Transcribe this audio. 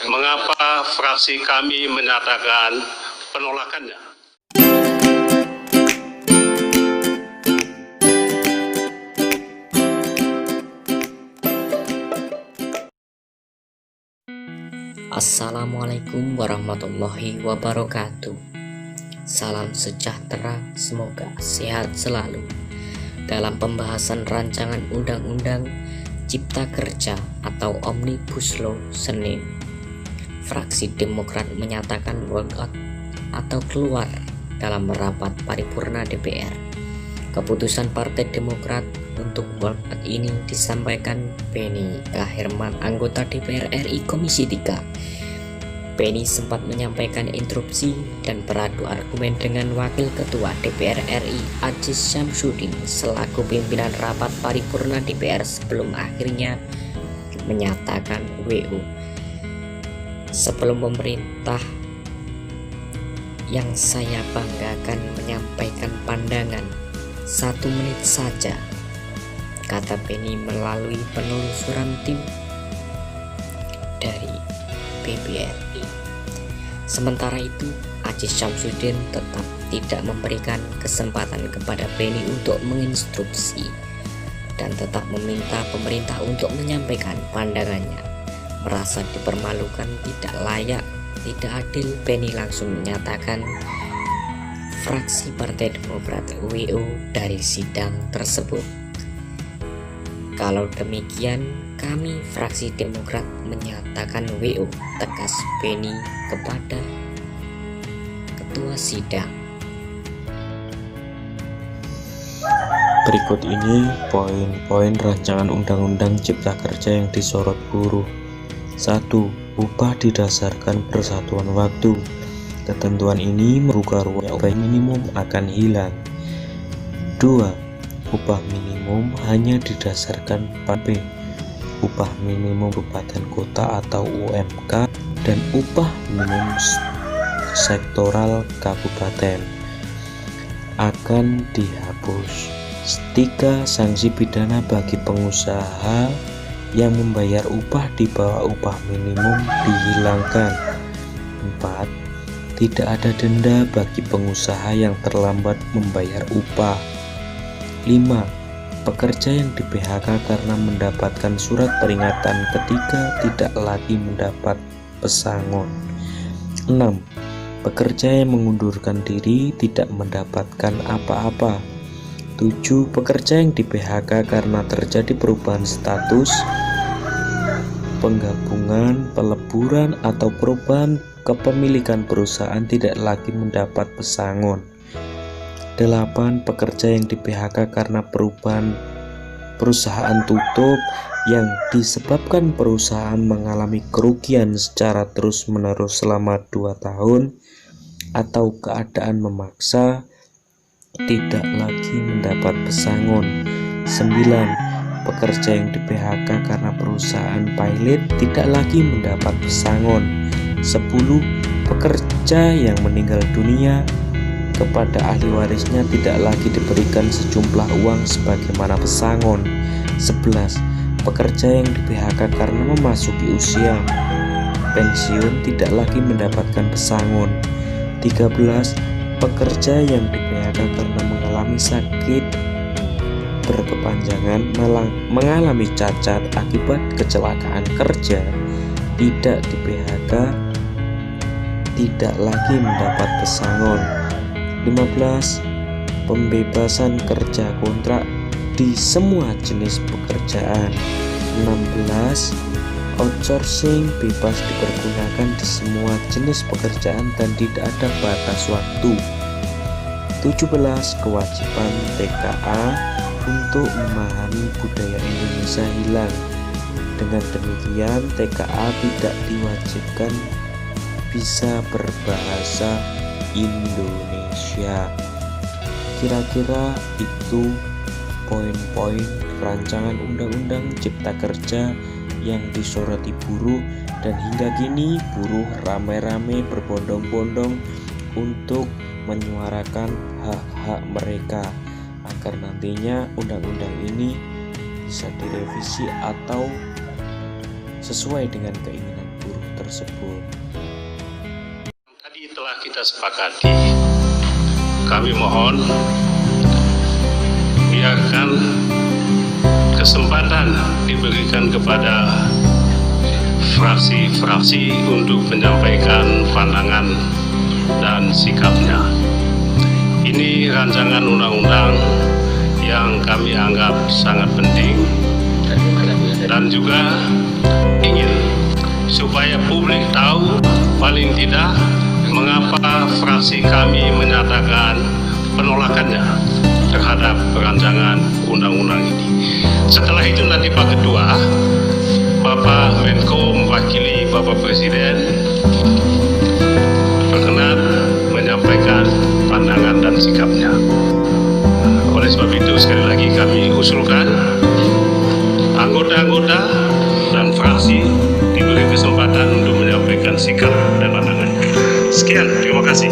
Mengapa fraksi kami menyatakan penolakannya? Assalamualaikum warahmatullahi wabarakatuh. Salam sejahtera, semoga sehat selalu. Dalam pembahasan rancangan Undang-Undang Cipta Kerja atau Omnibus Law Senin, fraksi Demokrat menyatakan walkout atau keluar dalam rapat paripurna DPR. Keputusan Partai Demokrat untuk walkout ini disampaikan Beni Kaherman, anggota DPR RI Komisi 3. Beni sempat menyampaikan interupsi dan beradu argumen dengan Wakil Ketua DPR RI Aziz Syamsuddin selaku pimpinan rapat paripurna DPR sebelum akhirnya menyatakan WO. Sebelum pemerintah yang saya banggakan menyampaikan pandangan 1 menit saja, kata Beni melalui penelusuran tim dari BBRI. Sementara itu, Aziz Syamsuddin tetap tidak memberikan kesempatan kepada Beni untuk menginstruksi dan tetap meminta pemerintah untuk menyampaikan pandangannya. Merasa dipermalukan, tidak layak, tidak adil, Beni langsung menyatakan fraksi Partai Demokrat WO dari sidang tersebut. Kalau demikian, kami fraksi Demokrat menyatakan WO, tegas Beni kepada ketua sidang. Berikut ini poin-poin rancangan Undang-Undang Cipta Kerja yang disorot buruh. 1. Upah didasarkan persatuan waktu. Ketentuan ini membuka ruang upah minimum akan hilang. 2. Upah minimum hanya didasarkan pada upah minimum kabupaten kota atau UMK dan upah minimum sektoral kabupaten akan dihapus. 3. Sanksi pidana bagi pengusaha yang membayar upah di bawah upah minimum dihilangkan. 4. Tidak ada denda bagi pengusaha yang terlambat membayar upah. 5. Pekerja yang di PHK karena mendapatkan surat peringatan ketika tidak lagi mendapat pesangon. 6. Pekerja yang mengundurkan diri tidak mendapatkan apa-apa. 7. Pekerja yang di PHK karena terjadi perubahan status, penggabungan, peleburan, atau perubahan kepemilikan perusahaan tidak lagi mendapat pesangon. 8. Pekerja yang di PHK karena perubahan perusahaan tutup yang disebabkan perusahaan mengalami kerugian secara terus-menerus selama 2 tahun atau keadaan memaksa tidak lagi mendapat pesangon. 9. Pekerja yang di PHK karena perusahaan pilot tidak lagi mendapat pesangon. 10. Pekerja yang meninggal dunia kepada ahli warisnya tidak lagi diberikan sejumlah uang sebagaimana pesangon. 11. Pekerja yang di PHK karena memasuki usia pensiun tidak lagi mendapatkan pesangon. 13. Pekerja yang di PHK karena mengalami sakit berkepanjangan, mengalami cacat akibat kecelakaan kerja, tidak di PHK, tidak lagi mendapat pesangon. 15. Pembebasan kerja kontrak di semua jenis pekerjaan. 16. Outsourcing bebas dipergunakan di semua jenis pekerjaan dan tidak ada batas waktu. 17. Kewajiban TKA untuk memahami budaya Indonesia hilang. Dengan demikian, TKA tidak diwajibkan bisa berbahasa Indonesia. Kira-kira itu poin-poin rancangan Undang-Undang Cipta Kerja yang disoroti buruh, dan hingga kini buruh ramai-ramai berbondong-bondong untuk menyuarakan hak-hak mereka agar nantinya undang-undang ini bisa direvisi atau sesuai dengan keinginan buruh tersebut. tersebut. Tadi telah kita sepakati, kami mohon biarkan kesempatan diberikan kepada fraksi-fraksi untuk menyampaikan pandangan dan sikapnya. Ini rancangan undang-undang yang kami anggap sangat penting dan juga ingin supaya publik tahu paling tidak mengapa fraksi kami menyatakan penolakannya terhadap rancangan undang-undang ini. Setelah itu nanti Pak Ketua, Bapak Menko mewakili Bapak Presiden berkenan menyampaikan pandangan dan sikapnya. Oleh sebab itu sekali lagi kami usulkan anggota-anggota dan fraksi diberi kesempatan untuk menyampaikan sikap dan pandangan. Sekian, terima kasih.